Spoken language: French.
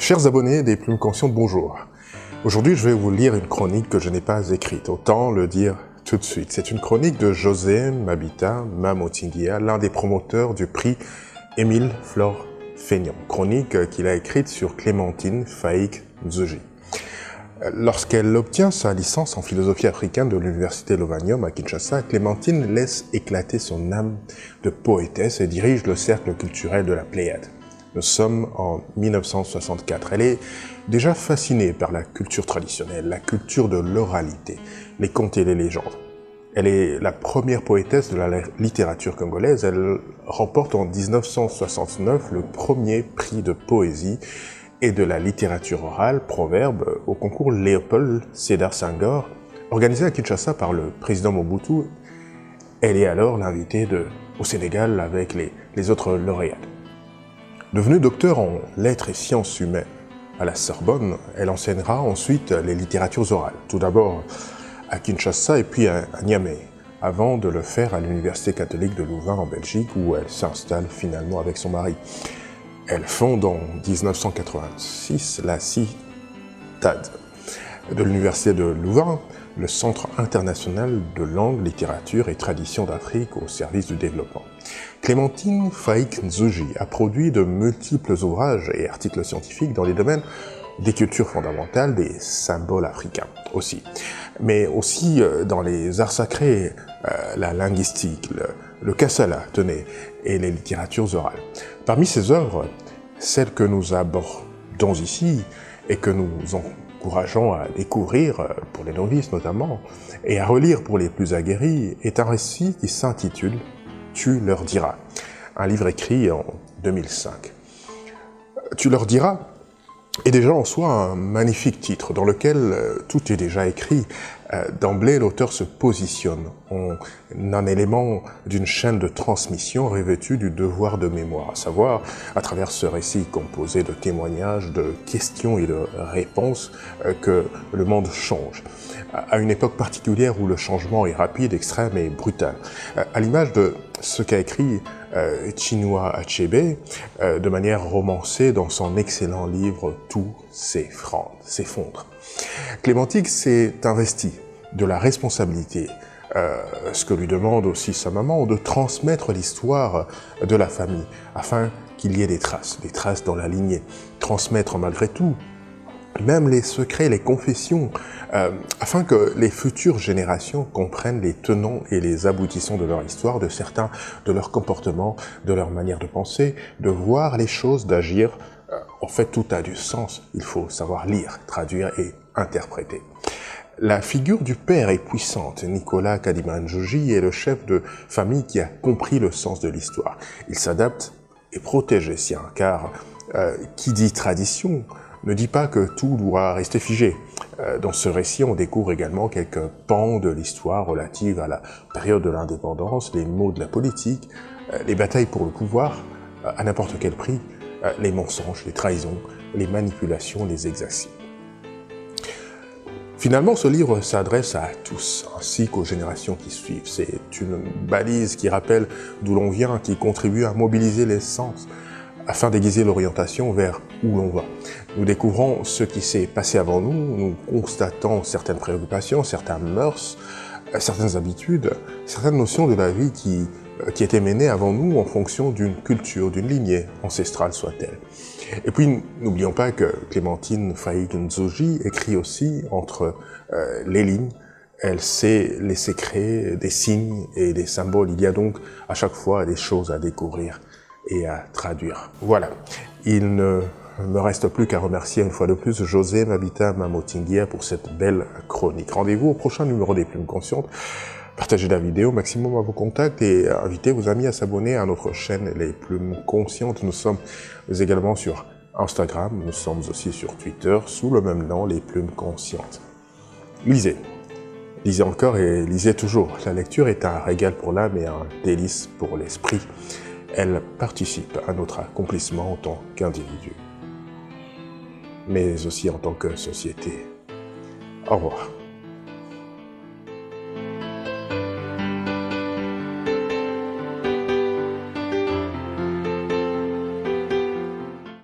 Chers abonnés des Plumes Conscientes, bonjour. Aujourd'hui, je vais vous lire une chronique que je n'ai pas écrite, autant le dire tout de suite. C'est une chronique de José Mabita Mamotinguia, l'un des promoteurs du prix Émile Flore Fénion. Chronique qu'il a écrite sur Clémentine Faïk Nzuji. Lorsqu'elle obtient sa licence en philosophie africaine de l'université Lovanium à Kinshasa, Clémentine laisse éclater son âme de poétesse et dirige le cercle culturel de la Pléiade. Nous sommes en 1964. Elle est déjà fascinée par la culture traditionnelle, la culture de l'oralité, les contes et les légendes. Elle est la première poétesse de la littérature congolaise. Elle remporte en 1969 le premier prix de poésie et de la littérature orale, Proverbe, au concours Léopold Sédar Senghor, organisé à Kinshasa par le président Mobutu. Elle est alors l'invitée au Sénégal avec les autres lauréats. Devenue docteur en lettres et sciences humaines à la Sorbonne, elle enseignera ensuite les littératures orales, tout d'abord à Kinshasa et puis à Niamey, avant de le faire à l'Université catholique de Louvain en Belgique, où elle s'installe finalement avec son mari. Elle fonde en 1986 la CITAD de l'Université de Louvain, le Centre international de langue, littérature et tradition d'Afrique au service du développement. Clémentine Faïk Nzuji a produit de multiples ouvrages et articles scientifiques dans les domaines des cultures fondamentales, des symboles africains aussi, mais aussi dans les arts sacrés, la linguistique, le kassala, tenez, et les littératures orales. Parmi ces œuvres, celle que nous abordons ici et que nous encourageons à découvrir, pour les novices notamment, et à relire pour les plus aguerris, est un récit qui s'intitule « Tu leur diras », un livre écrit en 2005. « Tu leur diras » est déjà en soi un magnifique titre dans lequel tout est déjà écrit. D'emblée, l'auteur se positionne en un élément d'une chaîne de transmission revêtue du devoir de mémoire, à savoir, à travers ce récit composé de témoignages, de questions et de réponses, que le monde change, à une époque particulière où le changement est rapide, extrême et brutal. À l'image de ce qu'a écrit Chinua Achebe de manière romancée dans son excellent livre « Tout s'effondre ». Clémentine s'est investie de la responsabilité, ce que lui demande aussi sa maman, de transmettre l'histoire de la famille, afin qu'il y ait des traces dans la lignée. Transmettre malgré tout, même les secrets, les confessions, afin que les futures générations comprennent les tenants et les aboutissants de leur histoire, de certains de leurs comportements, de leur manière de penser, de voir les choses, d'agir. En fait, tout a du sens. Il faut savoir lire, traduire et interpréter. La figure du père est puissante. Nicolas Kadima Nzuji est le chef de famille qui a compris le sens de l'histoire. Il s'adapte et protège les siens, car qui dit tradition ne dit pas que tout doit rester figé. Dans ce récit, on découvre également quelques pans de l'histoire relative à la période de l'indépendance, les maux de la politique, les batailles pour le pouvoir, à n'importe quel prix, les mensonges, les trahisons, les manipulations, les exactions. Finalement, ce livre s'adresse à tous, ainsi qu'aux générations qui suivent. C'est une balise qui rappelle d'où l'on vient, qui contribue à mobiliser les sens, afin d'aiguiser l'orientation vers où l'on va. Nous découvrons ce qui s'est passé avant nous, nous constatons certaines préoccupations, certains mœurs, certaines habitudes, certaines notions de la vie qui étaient menées avant nous en fonction d'une culture, d'une lignée ancestrale soit-elle. Et puis, n'oublions pas que Clémentine Faïk Nzuji écrit aussi entre les lignes. Elle sait les secrets des signes et des symboles. Il y a donc à chaque fois des choses à découvrir et à traduire. Voilà, il ne me reste plus qu'à remercier une fois de plus José Mabita Mamotinguia pour cette belle chronique. Rendez-vous au prochain numéro des Plumes Conscientes. Partagez la vidéo maximum à vos contacts et invitez vos amis à s'abonner à notre chaîne Les Plumes Conscientes. Nous sommes également sur Instagram, nous sommes aussi sur Twitter sous le même nom, Les Plumes Conscientes. Lisez. Lisez encore et lisez toujours. La lecture est un régal pour l'âme et un délice pour l'esprit. Elle participe à notre accomplissement en tant qu'individu, mais aussi en tant que société. Au revoir.